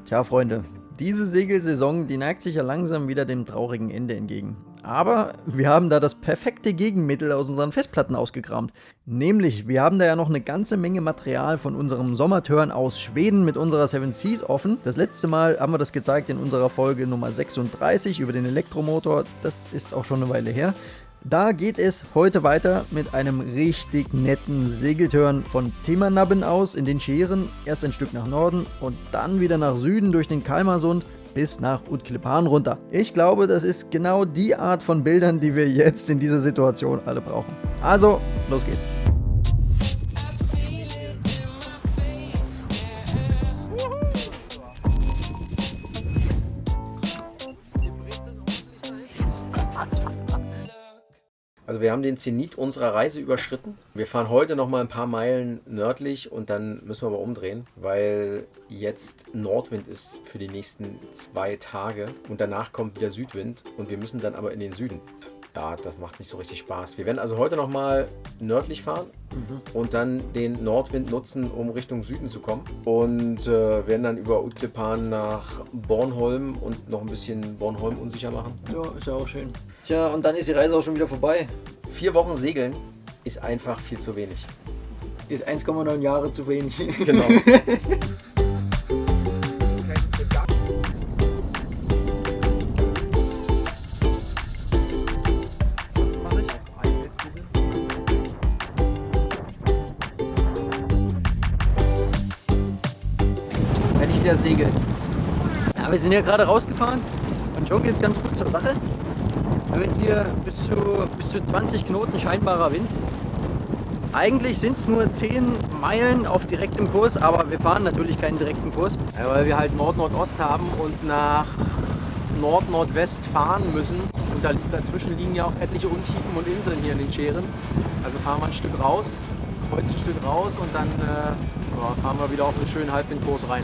Tja, Freunde, diese Segelsaison, die neigt sich ja langsam wieder dem traurigen Ende entgegen. Aber wir haben da das perfekte Gegenmittel aus unseren Festplatten ausgekramt. Nämlich, wir haben da ja noch eine ganze Menge Material von unserem Sommerturn aus Schweden mit unserer Seven Seas offen. Das letzte Mal haben wir das gezeigt in unserer Folge Nummer 36 über den Elektromotor. Das ist auch schon eine Weile her. Da geht es heute weiter mit einem richtig netten Segeltörn von Timmernabben aus in den Scheren. Erst ein Stück nach Norden und dann wieder nach Süden durch den Kalmarsund bis nach Utklippan runter. Ich glaube, das ist genau die Art von Bildern, die wir jetzt in dieser Situation alle brauchen. Also, los geht's. Also wir haben den Zenit unserer Reise überschritten. Wir fahren heute noch mal ein paar Meilen nördlich und dann müssen wir aber umdrehen, weil jetzt Nordwind ist für die nächsten 2 Tage und danach kommt wieder Südwind und wir müssen dann aber in den Süden. Ja, das macht nicht so richtig Spaß. Wir werden also heute noch mal nördlich fahren und dann den Nordwind nutzen, um Richtung Süden zu kommen. Und werden dann über Utklippan nach Bornholm und noch ein bisschen Bornholm unsicher machen. Ja, ist ja auch schön. Tja, und dann ist die Reise auch schon wieder vorbei. 4 Wochen segeln ist einfach viel zu wenig. Ist 1,9 Jahre zu wenig. Genau. Wenn ich wieder segel. Ja, wir sind ja gerade rausgefahren und schon geht's ganz gut zur Sache. Wir haben jetzt hier bis zu 20 Knoten scheinbarer Wind. Eigentlich sind es nur 10 Meilen auf direktem Kurs, aber wir fahren natürlich keinen direkten Kurs. Ja, weil wir halt Nord-Nordost haben und nach Nord-Nordwest fahren müssen. Und dazwischen liegen ja auch etliche Untiefen und Inseln hier in den Scheren. Also fahren wir ein Stück raus, kreuzen ein Stück raus und dann fahren wir wieder auf einen schönen Halbwindkurs rein.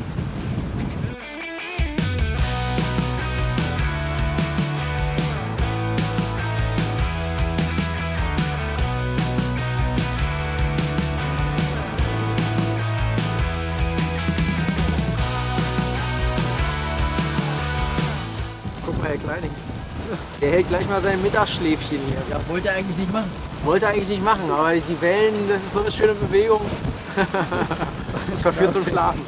Guck mal, Herr Kleining. Der hält gleich mal sein Mittagsschläfchen hier. Ja, wollte er eigentlich nicht machen. Wollte er eigentlich nicht machen, aber die Wellen, das ist so eine schöne Bewegung. Das verführt zum Schlafen.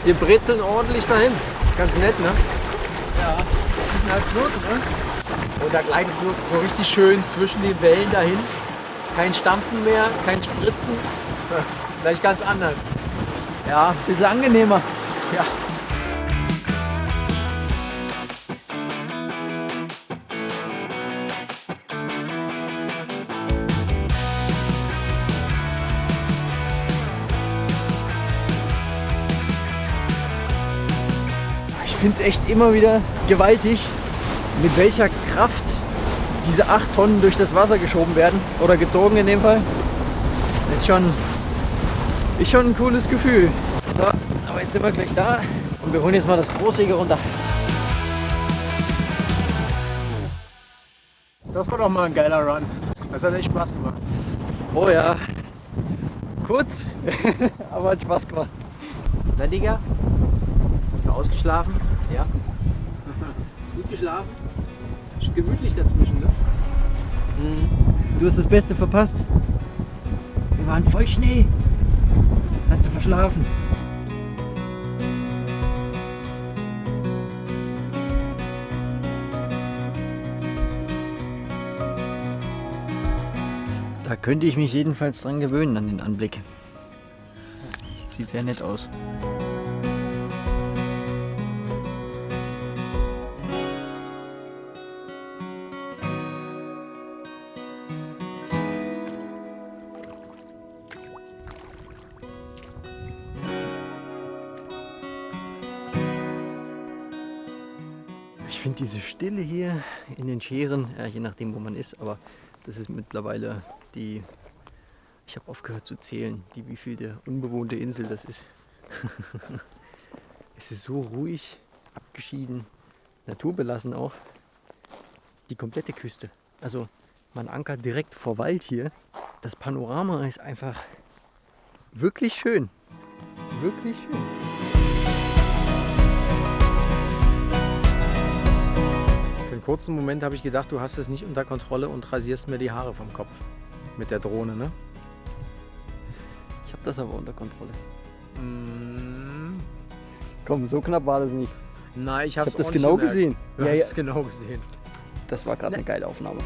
Wir brezeln ordentlich dahin. Ganz nett, ne? Ja, 7,5 Knoten, ne? Und da gleitest du so richtig schön zwischen den Wellen dahin. Kein Stampfen mehr, kein Spritzen. Gleich ganz anders. Ja, ein bisschen angenehmer. Ja. Ich finde es echt immer wieder gewaltig, mit welcher Kraft diese 8 Tonnen durch das Wasser geschoben werden. Oder gezogen in dem Fall. Ist schon ein cooles Gefühl. So, aber jetzt sind wir gleich da und wir holen jetzt mal das Großsegel runter. Das war doch mal ein geiler Run. Das hat echt Spaß gemacht. Oh ja, kurz, aber hat Spaß gemacht. Na Digga, hast du ausgeschlafen? Ja. Hast du gut geschlafen? Ist gemütlich dazwischen, ne? Du hast das Beste verpasst. Wir waren voll Schnee. Hast du verschlafen? Da könnte ich mich jedenfalls dran gewöhnen an den Anblick. Sieht sehr nett aus. Ich finde diese Stille hier in den Scheren, ja, je nachdem wo man ist, aber das ist mittlerweile die Ich habe aufgehört zu zählen, wie viel der unbewohnte Insel das ist. Es ist so ruhig, abgeschieden, naturbelassen auch. Die komplette Küste. Also man ankert direkt vor Wald hier. Das Panorama ist einfach wirklich schön. Wirklich schön. Für einen kurzen Moment habe ich gedacht, du hast es nicht unter Kontrolle und rasierst mir die Haare vom Kopf. Mit der Drohne, ne? Ich habe das aber unter Kontrolle. Mm. Komm, so knapp war das nicht. Nein, ich habe das genau gesehen. Du hast es genau gesehen. Das war gerade eine geile Aufnahme.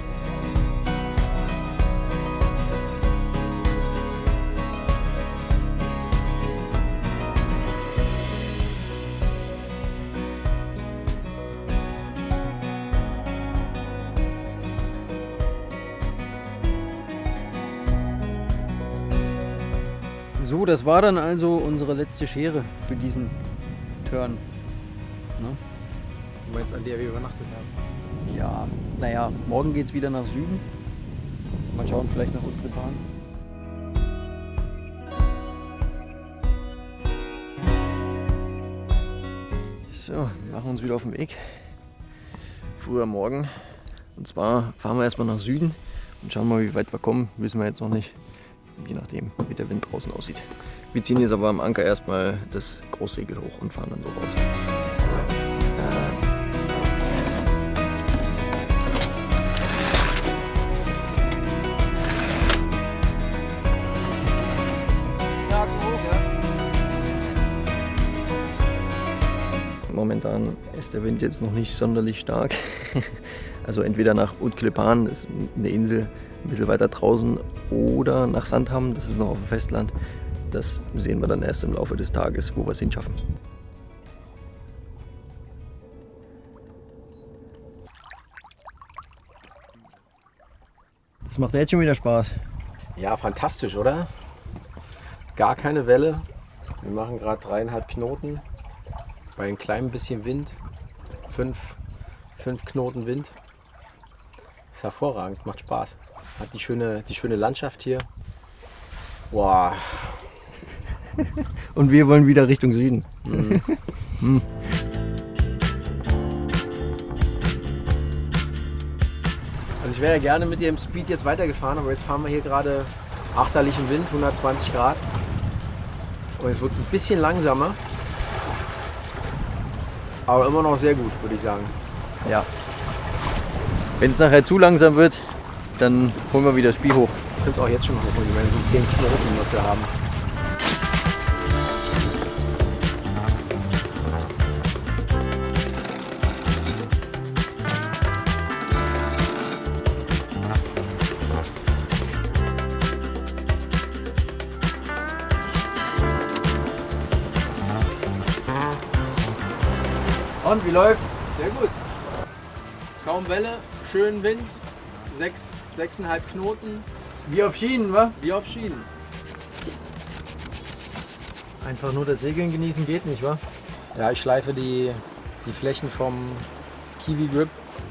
So, das war dann also unsere letzte Schere für diesen Turn. Ne? Du meinst, an der wir übernachtet haben? Ja, naja, morgen geht es wieder nach Süden. Mal schauen, vielleicht nach Utrecht. So, machen wir uns wieder auf den Weg. Früher Morgen. Und zwar fahren wir erstmal nach Süden und schauen mal, wie weit wir kommen. Wissen wir jetzt noch nicht. Je nachdem, wie der Wind draußen aussieht. Wir ziehen jetzt aber am Anker erstmal das Großsegel hoch und fahren dann so raus. Momentan ist der Wind jetzt noch nicht sonderlich stark. Also entweder nach Utklepan, das ist eine Insel ein bisschen weiter draußen, oder nach Sandham, das ist noch auf dem Festland. Das sehen wir dann erst im Laufe des Tages, wo wir es hinschaffen. Das macht ja jetzt schon wieder Spaß. Ja, fantastisch, oder? Gar keine Welle. Wir machen gerade 3,5 Knoten. Bei ein klein bisschen Wind. 5 Knoten Wind. Ist hervorragend, macht Spaß. Hat die schöne Landschaft hier. Boah. Und wir wollen wieder Richtung Süden. Also ich wäre ja gerne mit dem Speed jetzt weitergefahren, aber jetzt fahren wir hier gerade achterlichen Wind, 120 Grad. Und jetzt wird es ein bisschen langsamer. Aber immer noch sehr gut, würde ich sagen. Ja. Wenn es nachher zu langsam wird, dann holen wir wieder das Spiel hoch. Ich finde es auch jetzt schon hochholen. Ich meine, es sind 10 Knoten, was wir haben. Und wie läuft's? Sehr gut. Kaum Welle, schön Wind, 6,5 Knoten. Wie auf Schienen, wa? Wie auf Schienen. Einfach nur das Segeln genießen geht nicht, wa? Ja, ich schleife die Flächen vom Kiwi Grip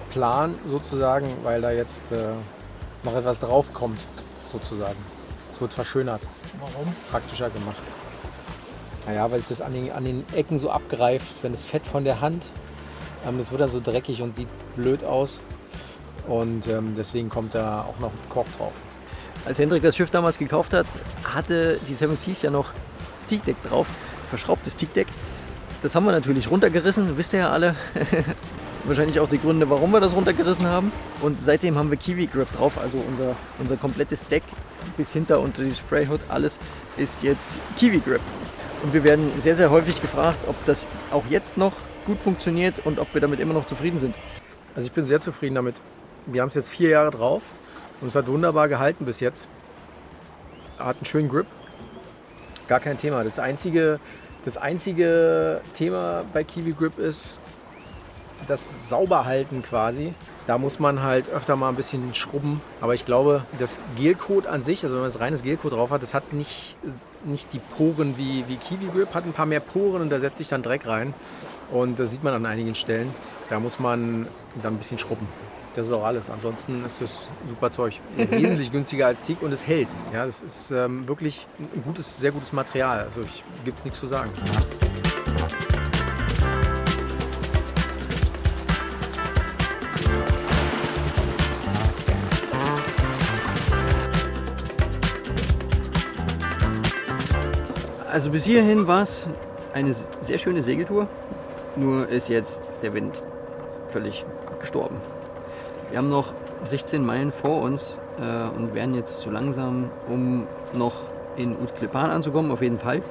plan sozusagen, weil da jetzt noch etwas drauf kommt sozusagen. Es wird verschönert. Warum? Praktischer gemacht. Naja, weil sich das an den Ecken so abgreift, wenn das Fett von der Hand, das wird dann so dreckig und sieht blöd aus. Und deswegen kommt da auch noch ein Korb drauf. Als Hendrik das Schiff damals gekauft hat, hatte die Seven Seas ja noch Teakdeck drauf, verschraubtes Teakdeck. Das haben wir natürlich runtergerissen, wisst ihr ja alle. Wahrscheinlich auch die Gründe, warum wir das runtergerissen haben. Und seitdem haben wir Kiwi Grip drauf, also unser komplettes Deck bis hinter unter die Sprayhood, alles ist jetzt Kiwi Grip. Und wir werden sehr, sehr häufig gefragt, ob das auch jetzt noch gut funktioniert und ob wir damit immer noch zufrieden sind. Also ich bin sehr zufrieden damit. Wir haben es jetzt 4 Jahre drauf und es hat wunderbar gehalten bis jetzt. Hat einen schönen Grip. Gar kein Thema. Das einzige Thema bei Kiwi Grip ist das Sauberhalten quasi. Da muss man halt öfter mal ein bisschen schrubben. Aber ich glaube, das Gelcoat an sich, also wenn man das reines Gelcoat drauf hat, das hat nicht die Poren wie Kiwi Grip, hat ein paar mehr Poren und da setzt sich dann Dreck rein. Und das sieht man an einigen Stellen. Da muss man dann ein bisschen schrubben. Das ist auch alles. Ansonsten ist es super Zeug. Wesentlich günstiger als Teak und es hält. Ja, das ist wirklich ein gutes, sehr gutes Material. Also gibt es nichts zu sagen. Also bis hierhin war es eine sehr schöne Segeltour. Nur ist jetzt der Wind völlig gestorben. Wir haben noch 16 Meilen vor uns und werden jetzt so langsam, um noch in Utklepan anzukommen, auf jeden Fall.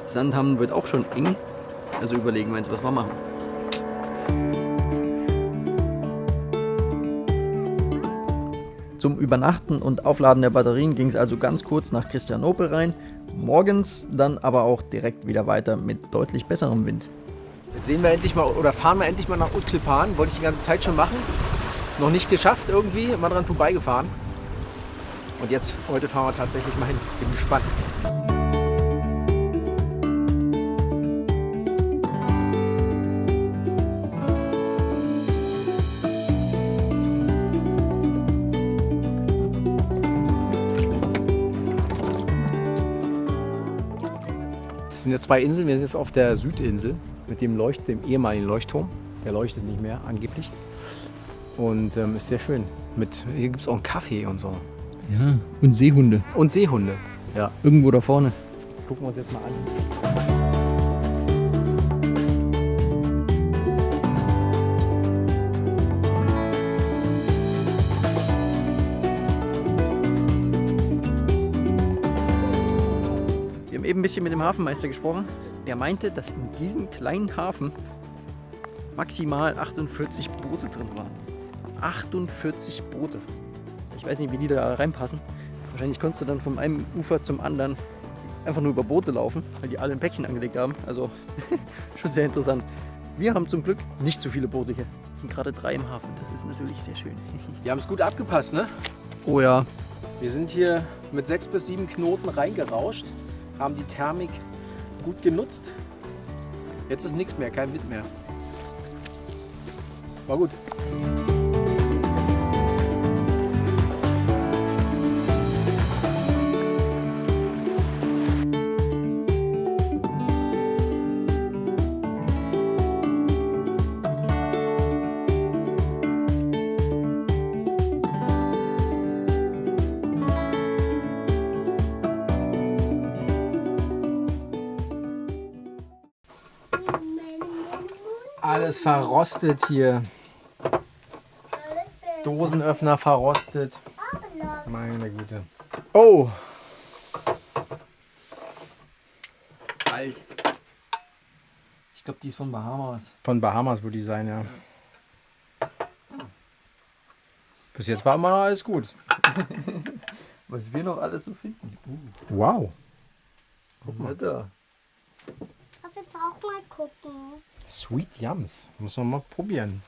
Sandhamn wird auch schon eng, also überlegen wir uns, was wir machen. Zum Übernachten und Aufladen der Batterien ging es also ganz kurz nach Christianopel rein. Morgens dann aber auch direkt wieder weiter mit deutlich besserem Wind. Jetzt sehen wir endlich mal oder fahren wir endlich mal nach Utklepan. Wollte ich die ganze Zeit schon machen. Noch nicht geschafft irgendwie, immer dran vorbeigefahren. Und jetzt, heute fahren wir tatsächlich mal hin. Bin gespannt. Es sind jetzt zwei Inseln. Wir sind jetzt auf der Südinsel mit dem ehemaligen Leuchtturm. Der leuchtet nicht mehr, angeblich. Und ist sehr schön. Hier gibt es auch einen Kaffee und so. Ja, und Seehunde. Und Seehunde, ja. Irgendwo da vorne. Gucken wir uns jetzt mal an. Wir haben eben ein bisschen mit dem Hafenmeister gesprochen. Der meinte, dass in diesem kleinen Hafen maximal 48 Boote drin waren. 48 Boote. Ich weiß nicht, wie die da reinpassen. Wahrscheinlich konntest du dann von einem Ufer zum anderen einfach nur über Boote laufen, weil die alle ein Päckchen angelegt haben. Also schon sehr interessant. Wir haben zum Glück nicht so viele Boote hier. Es sind gerade 3 im Hafen. Das ist natürlich sehr schön. Wir haben es gut abgepasst, ne? Oh ja. Wir sind hier mit 6 bis 7 Knoten reingerauscht, haben die Thermik gut genutzt. Jetzt ist nichts mehr, kein Wind mehr. War gut. Alles verrostet hier. Dosenöffner verrostet. Meine Güte. Oh! Alt. Ich glaube, die ist von Bahamas. Von Bahamas würde die sein, ja. Bis jetzt war immer noch alles gut. Was wir noch alles so finden. Wow. Guck mal da. Ich darf jetzt auch mal gucken. Sweet Yums. Muss man mal probieren.